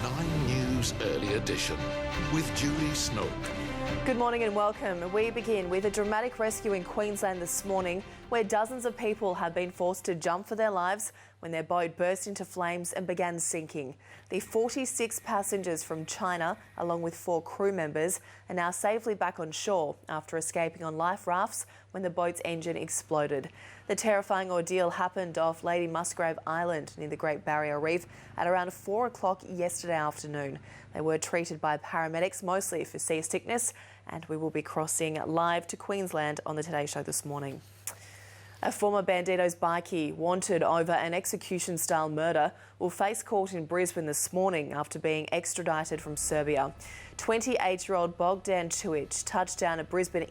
9 News Early Edition with Julie Snook. Good morning and welcome. We begin with a dramatic rescue in Queensland this morning where dozens of people have been forced to jump for their lives when their boat burst into flames and began sinking. The 46 passengers from China, along with 4 crew members, are now safely back on shore after escaping on life rafts when the boat's engine exploded. The terrifying ordeal happened off Lady Musgrave Island near the Great Barrier Reef at around 4 o'clock yesterday afternoon. They were treated by paramedics, mostly for seasickness, and we will be crossing live to Queensland on the Today Show this morning. A former Bandidos bikie wanted over an execution-style murder will face court in Brisbane this morning after being extradited from Serbia. 28-year-old Bogdan Chuic touched down at Brisbane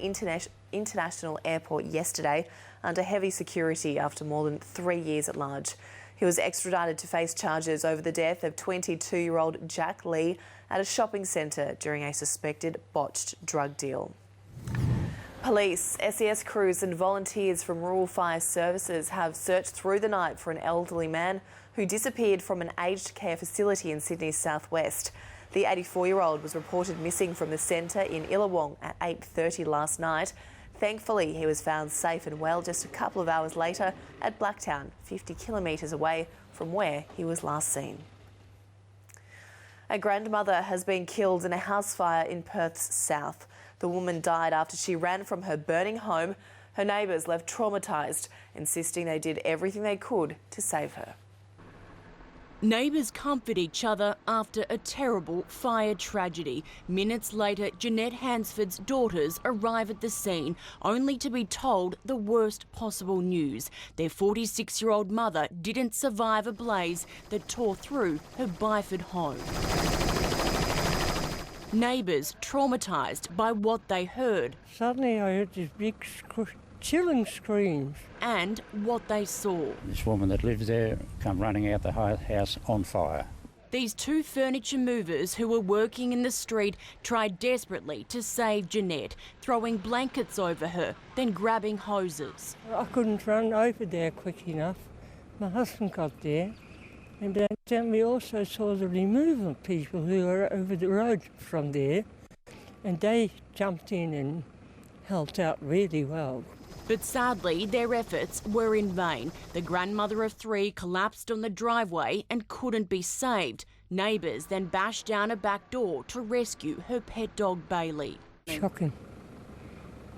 International Airport yesterday under heavy security after more than 3 years at large. He was extradited to face charges over the death of 22-year-old Jack Lee at a shopping centre during a suspected botched drug deal. Police, SES crews and volunteers from rural fire services have searched through the night for an elderly man who disappeared from an aged care facility in Sydney's southwest. The 84-year-old was reported missing from the centre in Illawarra at 8:30 last night. Thankfully, he was found safe and well just a couple of hours later at Blacktown, 50 kilometres away from where he was last seen. A grandmother has been killed in a house fire in Perth's south. The woman died after she ran from her burning home. Her neighbours left traumatised, insisting they did everything they could to save her. Neighbours comfort each other after a terrible fire tragedy. Minutes later, Jeanette Hansford's daughters arrive at the scene, only to be told the worst possible news. Their 46-year-old mother didn't survive a blaze that tore through her Byford home. Neighbours traumatised by what they heard. Suddenly I heard this big chilling screams. And what they saw. This woman that lives there come running out the house on fire. These 2 furniture movers who were working in the street tried desperately to save Jeanette, throwing blankets over her, then grabbing hoses. I couldn't run over there quick enough. My husband got there. And then we also saw the removal people who were over the road from there, and they jumped in and helped out really well. But sadly, their efforts were in vain. The grandmother of 3 collapsed on the driveway and couldn't be saved. Neighbours then bashed down a back door to rescue her pet dog Bailey. Shocking.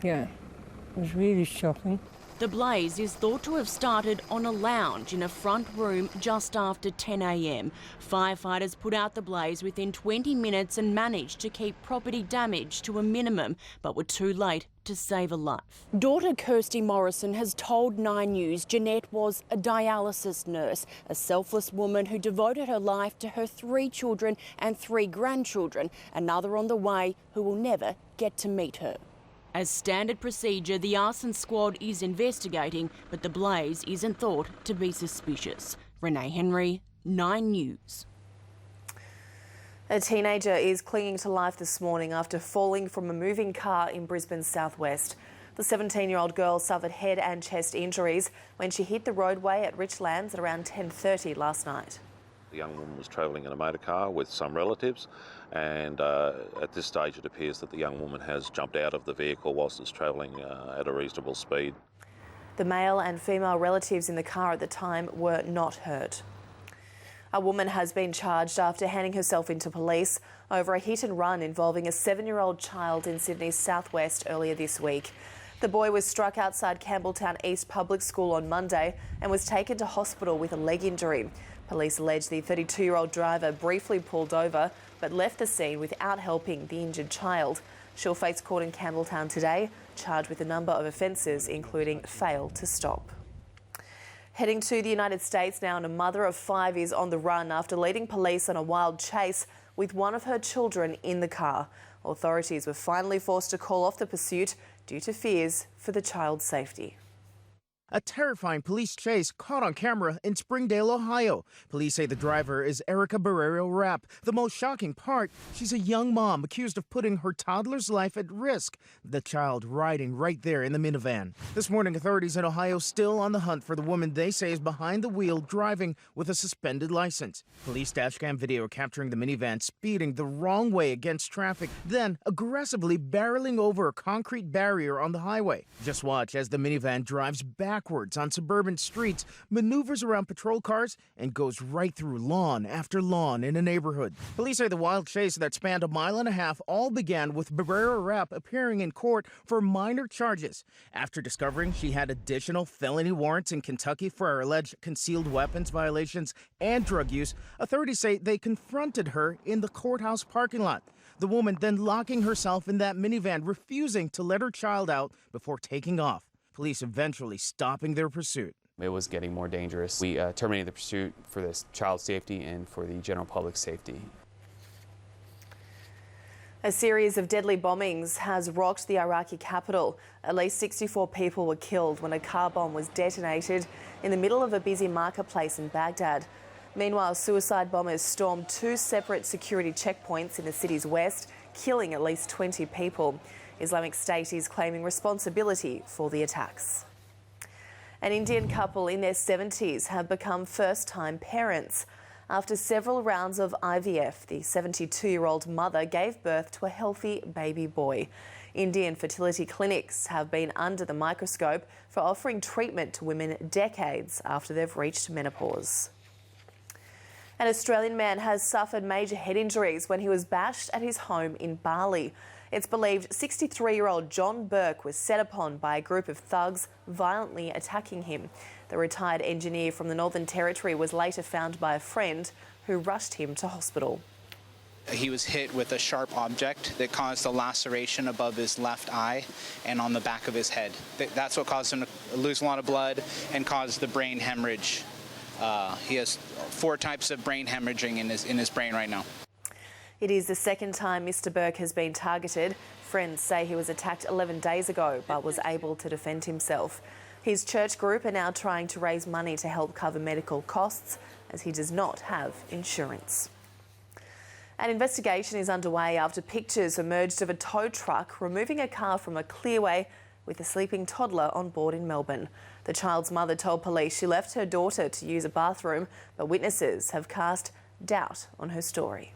Yeah, it was really shocking. The blaze is thought to have started on a lounge in a front room just after 10 a.m. Firefighters put out the blaze within 20 minutes and managed to keep property damage to a minimum, but were too late to save a life. Daughter Kirsty Morrison has told 9 News Jeanette was a dialysis nurse, a selfless woman who devoted her life to her 3 children and 3 grandchildren, another on the way who will never get to meet her. As standard procedure, the arson squad is investigating, but the blaze isn't thought to be suspicious. Renee Henry, 9 News. A teenager is clinging to life this morning after falling from a moving car in Brisbane's southwest. The 17-year-old girl suffered head and chest injuries when she hit the roadway at Richlands at around 10:30 last night. The young woman was travelling in a motor car with some relatives, and at this stage it appears that the young woman has jumped out of the vehicle whilst it's travelling at a reasonable speed. The male and female relatives in the car at the time were not hurt. A woman has been charged after handing herself into police over a hit and run involving a 7-year-old child in Sydney's southwest earlier this week. The boy was struck outside Campbelltown East Public School on Monday and was taken to hospital with a leg injury. Police allege the 32-year-old driver briefly pulled over but left the scene without helping the injured child. She'll face court in Campbelltown today, charged with a number of offences, including fail to stop. Heading to the United States now, and a mother of 5 is on the run after leading police on a wild chase with one of her children in the car. Authorities were finally forced to call off the pursuit due to fears for the child's safety. A terrifying police chase caught on camera in Springdale, Ohio. Police say the driver is Erica Barrero Rapp. The most shocking part, she's a young mom accused of putting her toddler's life at risk. The child riding right there in the minivan. This morning, authorities in Ohio still on the hunt for the woman they say is behind the wheel driving with a suspended license. Police dashcam video capturing the minivan speeding the wrong way against traffic, then aggressively barreling over a concrete barrier on the highway. Just watch as the minivan drives backwards on suburban streets, maneuvers around patrol cars, and goes right through lawn after lawn in a neighborhood. Police say the wild chase that spanned a mile and a half all began with Barrera Rapp appearing in court for minor charges. After discovering she had additional felony warrants in Kentucky for her alleged concealed weapons violations and drug use, authorities say they confronted her in the courthouse parking lot. The woman then locking herself in that minivan, refusing to let her child out before taking off. Police eventually stopping their pursuit. It was getting more dangerous. We terminated the pursuit for this child's safety and for the general public's safety. A series of deadly bombings has rocked the Iraqi capital. At least 64 people were killed when a car bomb was detonated in the middle of a busy marketplace in Baghdad. Meanwhile, suicide bombers stormed 2 separate security checkpoints in the city's west, killing at least 20 people. Islamic State is claiming responsibility for the attacks. An Indian couple in their 70s have become first-time parents. After several rounds of IVF, the 72-year-old mother gave birth to a healthy baby boy. Indian fertility clinics have been under the microscope for offering treatment to women decades after they've reached menopause. An Australian man has suffered major head injuries when he was bashed at his home in Bali. It's believed 63-year-old John Burke was set upon by a group of thugs violently attacking him. The retired engineer from the Northern Territory was later found by a friend who rushed him to hospital. He was hit with a sharp object that caused a laceration above his left eye and on the back of his head. That's what caused him to lose a lot of blood and caused the brain hemorrhage. He has 4 types of brain hemorrhaging in his brain right now. It is the second time Mr. Burke has been targeted. Friends say he was attacked 11 days ago but was able to defend himself. His church group are now trying to raise money to help cover medical costs as he does not have insurance. An investigation is underway after pictures emerged of a tow truck removing a car from a clearway with a sleeping toddler on board in Melbourne. The child's mother told police she left her daughter to use a bathroom, but witnesses have cast doubt on her story.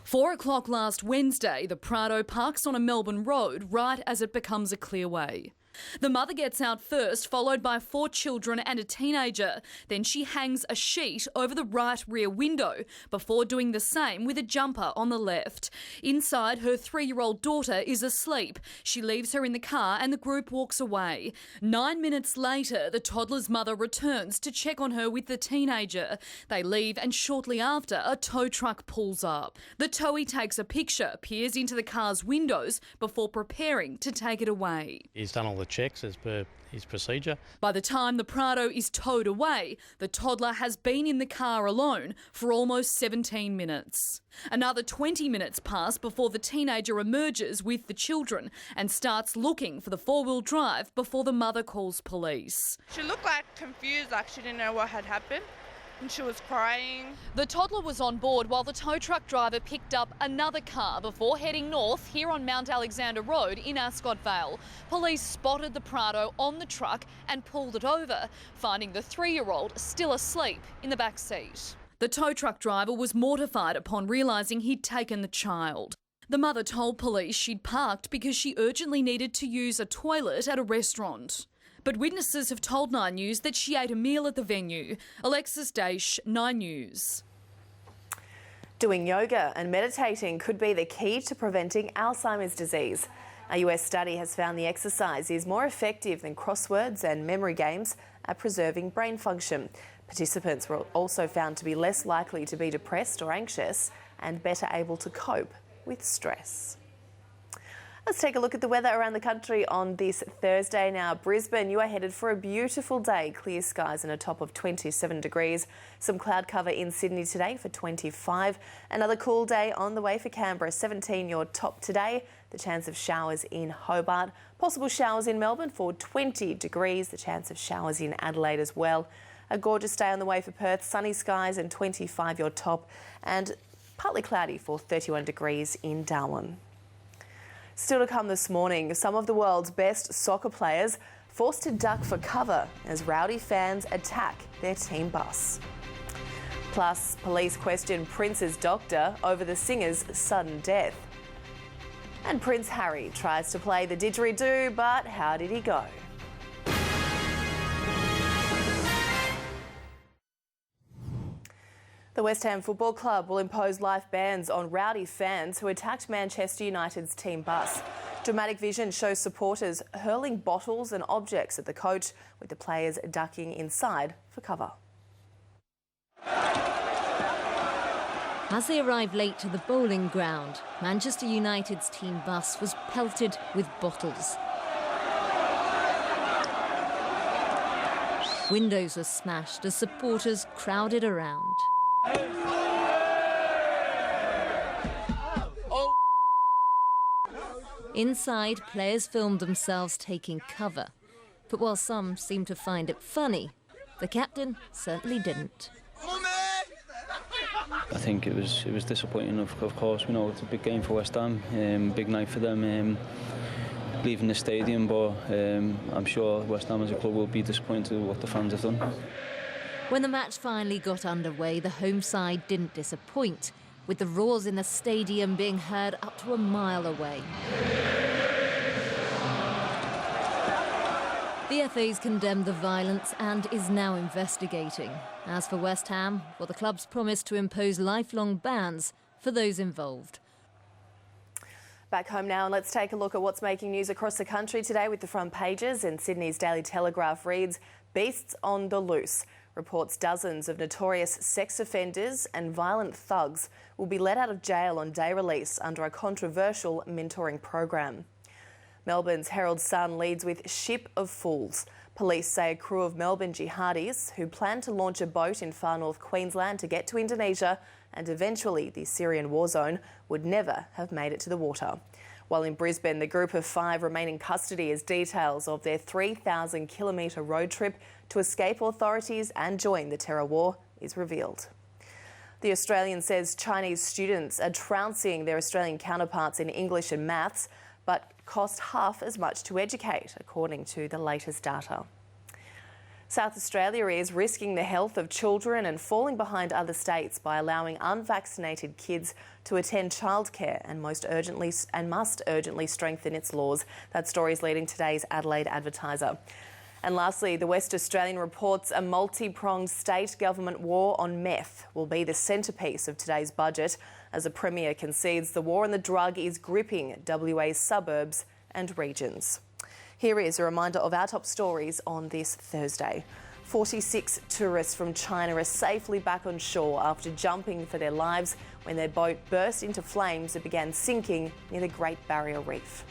4 o'clock last Wednesday, the Prado parks on a Melbourne road right as it becomes a clearway. The mother gets out first, followed by 4 children and a teenager. Then she hangs a sheet over the right rear window before doing the same with a jumper on the left. Inside, her 3-year-old daughter is asleep. She leaves her in the car and the group walks away. 9 minutes later, the toddler's mother returns to check on her with the teenager. They leave and shortly after, a tow truck pulls up. The towee takes a picture, peers into the car's windows before preparing to take it away. He's done all the checks as per his procedure. By the time the Prado is towed away, the toddler has been in the car alone for almost 17 minutes. Another 20 minutes pass before the teenager emerges with the children and starts looking for the 4-wheel drive before the mother calls police. She looked like confused, like she didn't know what had happened. And she was crying. The toddler was on board while the tow truck driver picked up another car before heading north here on Mount Alexander Road in Ascot Vale. Police spotted the Prado on the truck and pulled it over, finding the 3-year-old still asleep in the back seat. The tow truck driver was mortified upon realising he'd taken the child. The mother told police she'd parked because she urgently needed to use a toilet at a restaurant. But witnesses have told 9 News that she ate a meal at the venue. Alexis Daish, 9 News. Doing yoga and meditating could be the key to preventing Alzheimer's disease. A US study has found the exercise is more effective than crosswords and memory games at preserving brain function. Participants were also found to be less likely to be depressed or anxious and better able to cope with stress. Let's take a look at the weather around the country on this Thursday. Now, Brisbane, you are headed for a beautiful day. Clear skies and a top of 27 degrees. Some cloud cover in Sydney today for 25. Another cool day on the way for Canberra. 17 your top today. the chance of showers in Hobart. Possible showers in Melbourne for 20 degrees, the chance of showers in Adelaide as well. A gorgeous day on the way for Perth, sunny skies and 25 your top, and partly cloudy for 31 degrees in Darwin. Still to come this morning, some of the world's best soccer players forced to duck for cover as rowdy fans attack their team bus. Plus, police question Prince's doctor over the singer's sudden death. And Prince Harry tries to play the didgeridoo, but how did he go? The West Ham Football Club will impose life bans on rowdy fans who attacked Manchester United's team bus. Dramatic Vision shows supporters hurling bottles and objects at the coach, with the players ducking inside for cover. As they arrived late to the bowling ground, Manchester United's team bus was pelted with bottles. Windows were smashed as supporters crowded around. Inside, players filmed themselves taking cover. But while some seemed to find it funny, the captain certainly didn't. I think it was disappointing, of course. We know it's a big game for West Ham, big night for them, leaving the stadium, but I'm sure West Ham as a club will be disappointed with what the fans have done. When the match finally got underway, the home side didn't disappoint, with the roars in the stadium being heard up to a mile away. The FA's condemned the violence and is now investigating. As for West Ham, well, the club's promised to impose lifelong bans for those involved. Back home now, and let's take a look at what's making news across the country today with the front pages. And Sydney's Daily Telegraph reads, "Beasts on the loose." Reports dozens of notorious sex offenders and violent thugs will be let out of jail on day release under a controversial mentoring program. Melbourne's Herald Sun leads with Ship of Fools. Police say a crew of Melbourne jihadis who planned to launch a boat in far north Queensland to get to Indonesia and eventually the Syrian war zone would never have made it to the water. While in Brisbane, the group of 5 remain in custody as details of their 3,000-kilometre road trip to escape authorities and join the terror war is revealed. The Australian says Chinese students are trouncing their Australian counterparts in English and maths, but cost half as much to educate, according to the latest data. South Australia is risking the health of children and falling behind other states by allowing unvaccinated kids to attend childcare and must urgently strengthen its laws. That story is leading today's Adelaide Advertiser. And lastly, the West Australian reports a multi-pronged state government war on meth will be the centrepiece of today's budget, as the Premier concedes the war on the drug is gripping WA's suburbs and regions. Here is a reminder of our top stories on this Thursday. 46 tourists from China are safely back on shore after jumping for their lives when their boat burst into flames and began sinking near the Great Barrier Reef.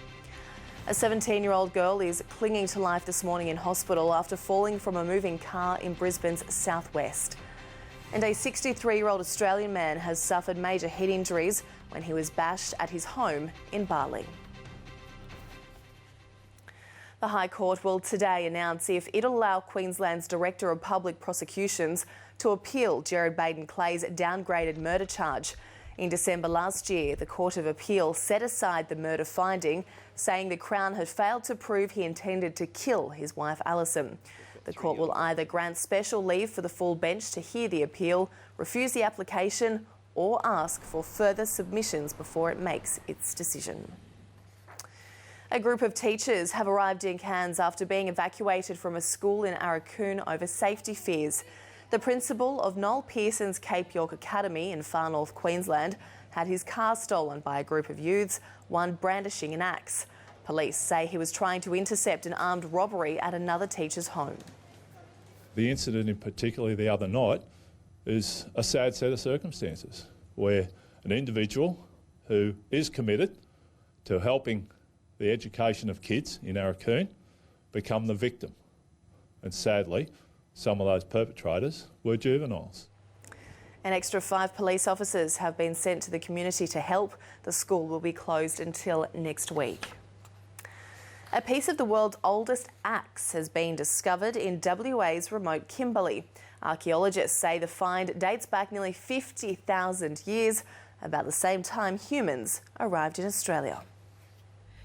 A 17-year-old girl is clinging to life this morning in hospital after falling from a moving car in Brisbane's southwest. And a 63-year-old Australian man has suffered major head injuries when he was bashed at his home in Bali. The High Court will today announce if it'll allow Queensland's Director of Public Prosecutions to appeal Gerard Baden-Clay's downgraded murder charge. In December last year, the Court of Appeal set aside the murder finding, saying the Crown had failed to prove he intended to kill his wife Alison. The court will either grant special leave for the full bench to hear the appeal, refuse the application, or ask for further submissions before it makes its decision. A group of teachers have arrived in Cairns after being evacuated from a school in Arakoon over safety fears. The principal of Noel Pearson's Cape York Academy in far north Queensland had his car stolen by a group of youths, one brandishing an axe. Police say he was trying to intercept an armed robbery at another teacher's home. The incident in particular the other night is a sad set of circumstances where an individual who is committed to helping the education of kids in Arakoon become the victim. And sadly, some of those perpetrators were juveniles. An extra 5 police officers have been sent to the community to help. The school will be closed until next week. A piece of the world's oldest axe has been discovered in WA's remote Kimberley. Archaeologists say the find dates back nearly 50,000 years, about the same time humans arrived in Australia.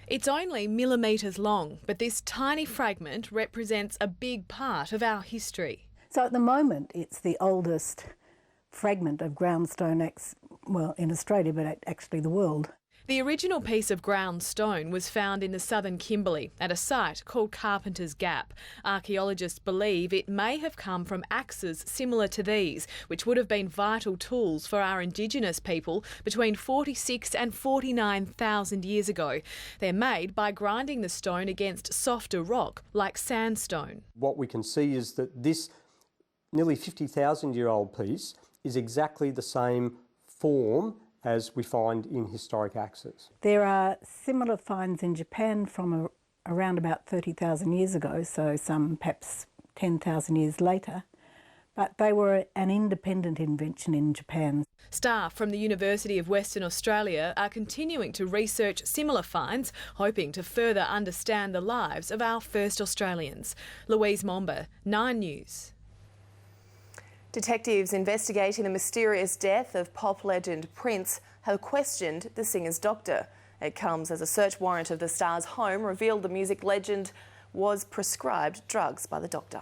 It's only millimetres long, but this tiny fragment represents a big part of our history. So at the moment, it's the oldest fragment of groundstone axe, well, in Australia, but actually the world. The original piece of ground stone was found in the southern Kimberley at a site called Carpenter's Gap. Archaeologists believe it may have come from axes similar to these, which would have been vital tools for our Indigenous people between 46 and 49,000 years ago. They're made by grinding the stone against softer rock, like sandstone. What we can see is that this nearly 50,000-year-old piece is exactly the same form as we find in historic axes. There are similar finds in Japan from around about 30,000 years ago, so some perhaps 10,000 years later, but they were an independent invention in Japan. Staff from the University of Western Australia are continuing to research similar finds, hoping to further understand the lives of our first Australians. Louise Momba, 9 News. Detectives investigating the mysterious death of pop legend Prince have questioned the singer's doctor. It comes as a search warrant of the star's home revealed the music legend was prescribed drugs by the doctor.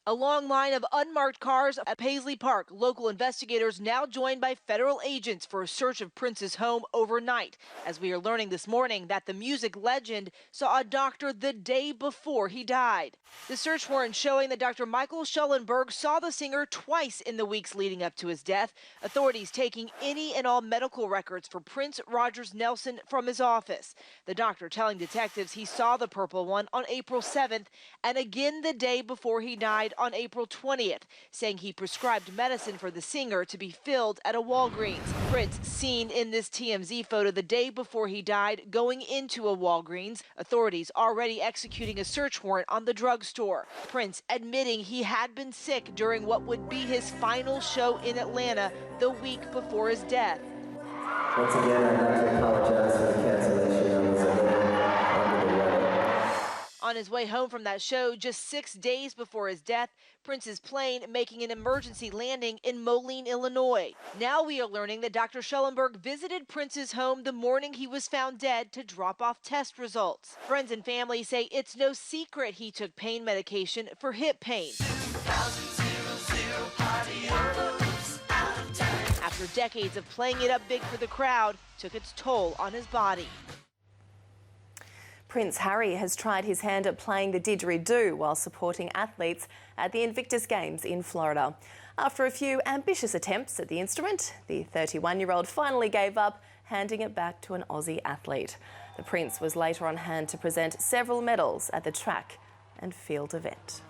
A long line of unmarked cars at Paisley Park. Local investigators now joined by federal agents for a search of Prince's home overnight, as we are learning this morning that the music legend saw a doctor the day before he died. The search warrant showing that Dr. Michael Schellenberg saw the singer twice in the weeks leading up to his death. Authorities taking any and all medical records for Prince Rogers Nelson from his office. The doctor telling detectives he saw the purple one on April 7th and again the day before he died on April 20th, saying he prescribed medicine for the singer to be filled at a Walgreens. Prince seen in this TMZ photo the day before he died going into a Walgreens. Authorities already executing a search warrant on the drugstore. Prince admitting he had been sick during what would be his final show in Atlanta the week before his death. Once again, I'd like to apologize for the cancellation. I was under the weather. On his way home from that show just 6 days before his death, Prince's plane making an emergency landing in Moline, Illinois. Now we are learning that Dr. Schellenberg visited Prince's home the morning he was found dead to drop off test results. Friends and family say it's no secret he took pain medication for hip pain. After decades of playing it up big for the crowd, took its toll on his body. Prince Harry has tried his hand at playing the didgeridoo while supporting athletes at the Invictus Games in Florida. After a few ambitious attempts at the instrument, the 31-year-old finally gave up, handing it back to an Aussie athlete. The Prince was later on hand to present several medals at the track and field event.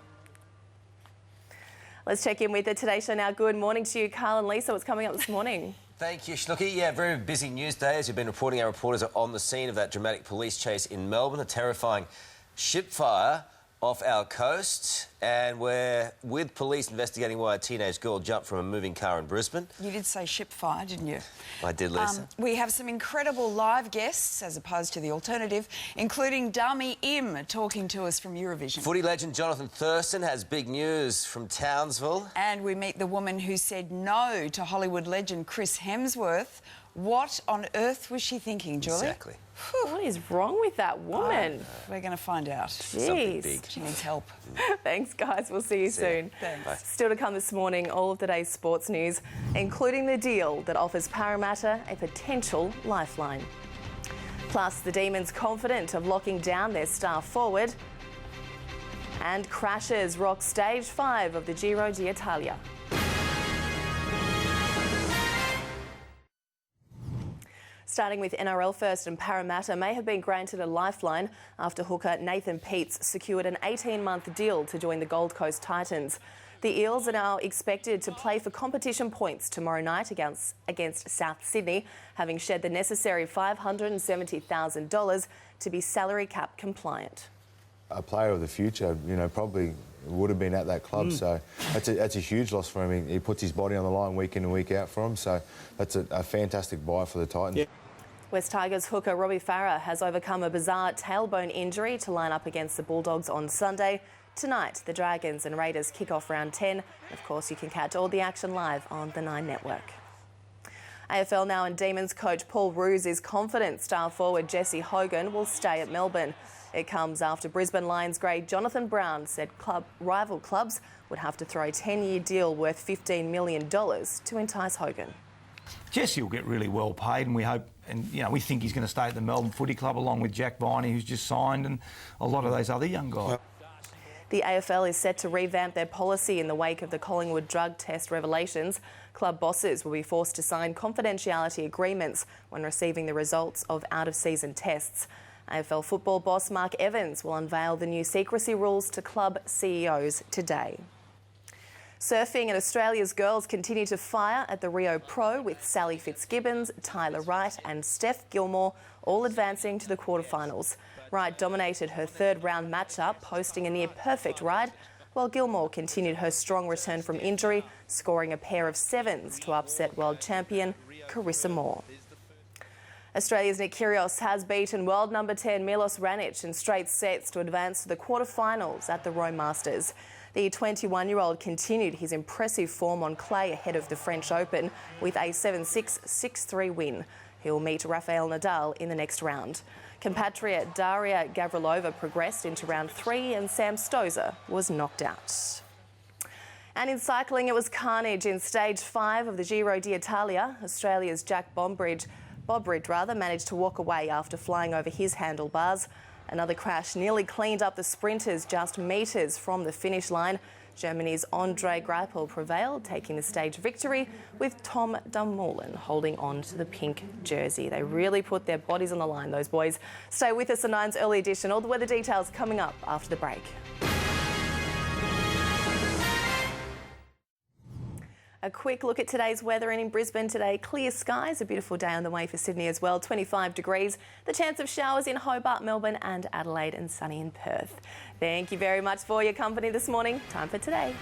Let's check in with the Today Show now. Good morning to you, Carl and Lisa. What's coming up this morning? Thank you, Snooky. Yeah, very busy news day. As you've been reporting, our reporters are on the scene of that dramatic police chase in Melbourne, a terrifying ship fire off our coast, and we're with police investigating why a teenage girl jumped from a moving car in Brisbane. You did say ship fire, didn't you? I did, Lisa. We have some incredible live guests, as opposed to the alternative, including Dummy Im talking to us from Eurovision. Footy legend Jonathan Thurston has big news from Townsville. And we meet the woman who said no to Hollywood legend Chris Hemsworth. What on earth was she thinking, Julie? Exactly. What is wrong with that woman? We're going to find out. Jeez. Big. She needs help. Thanks, guys. We'll see you soon. Thanks. Bye. Still to come this morning, all of today's sports news, including the deal that offers Parramatta a potential lifeline. Plus, the Demons confident of locking down their star forward. And crashes rock stage 5 of the Giro d'Italia. Starting with NRL first, and Parramatta may have been granted a lifeline after hooker Nathan Peats secured an 18-month deal to join the Gold Coast Titans. The Eels are now expected to play for competition points tomorrow night against South Sydney, having shed the necessary $570,000 to be salary cap compliant. a player of the future, you know, probably would have been at that club. So that's a huge loss for him. He puts his body on the line week in and week out for him. So that's a fantastic buy for the Titans. Yeah. West Tigers hooker Robbie Farah has overcome a bizarre tailbone injury to line up against the Bulldogs on Sunday. Tonight, the Dragons and Raiders kick off round 10. Of course, you can catch all the action live on the 9 Network. AFL now, and Demons coach Paul Roos is confident star forward Jesse Hogan will stay at Melbourne. It comes after Brisbane Lions great Jonathan Brown said rival clubs would have to throw a 10-year deal worth $15 million to entice Hogan. Jesse will get really well paid, and we hope, and you know, we think he's going to stay at the Melbourne Footy Club along with Jack Viney, who's just signed, and a lot of those other young guys. The AFL is set to revamp their policy in the wake of the Collingwood drug test revelations. Club bosses will be forced to sign confidentiality agreements when receiving the results of out-of-season tests. AFL football boss Mark Evans will unveil the new secrecy rules to club CEOs today. Surfing, and Australia's girls continue to fire at the Rio Pro, with Sally Fitzgibbons, Tyler Wright and Steph Gilmore all advancing to the quarterfinals. Wright dominated her third-round matchup, posting a near-perfect ride, while Gilmore continued her strong return from injury, scoring a pair of sevens to upset world champion Carissa Moore. Australia's Nick Kyrgios has beaten world number 10 Milos Raonic in straight sets to advance to the quarterfinals at the Rome Masters. The 21-year-old continued his impressive form on clay ahead of the French Open with a 7-6, 6-3 win. He'll meet Rafael Nadal in the next round. Compatriot Daria Gavrilova progressed into round 3 and Sam Stosur was knocked out. And in cycling, it was carnage in stage 5 of the Giro d'Italia. Australia's Jack Bobridge managed to walk away after flying over his handlebars. Another crash nearly cleaned up the sprinters just metres from the finish line. Germany's Andre Greipel prevailed, taking the stage victory, with Tom Dumoulin holding on to the pink jersey. They really put their bodies on the line, those boys. Stay with us on 9's Early Edition. All the weather details coming up after the break. A quick look at today's weather, and in Brisbane today, clear skies, a beautiful day on the way for Sydney as well, 25 degrees. The chance of showers in Hobart, Melbourne and Adelaide, and sunny in Perth. Thank you very much for your company this morning. Time for Today.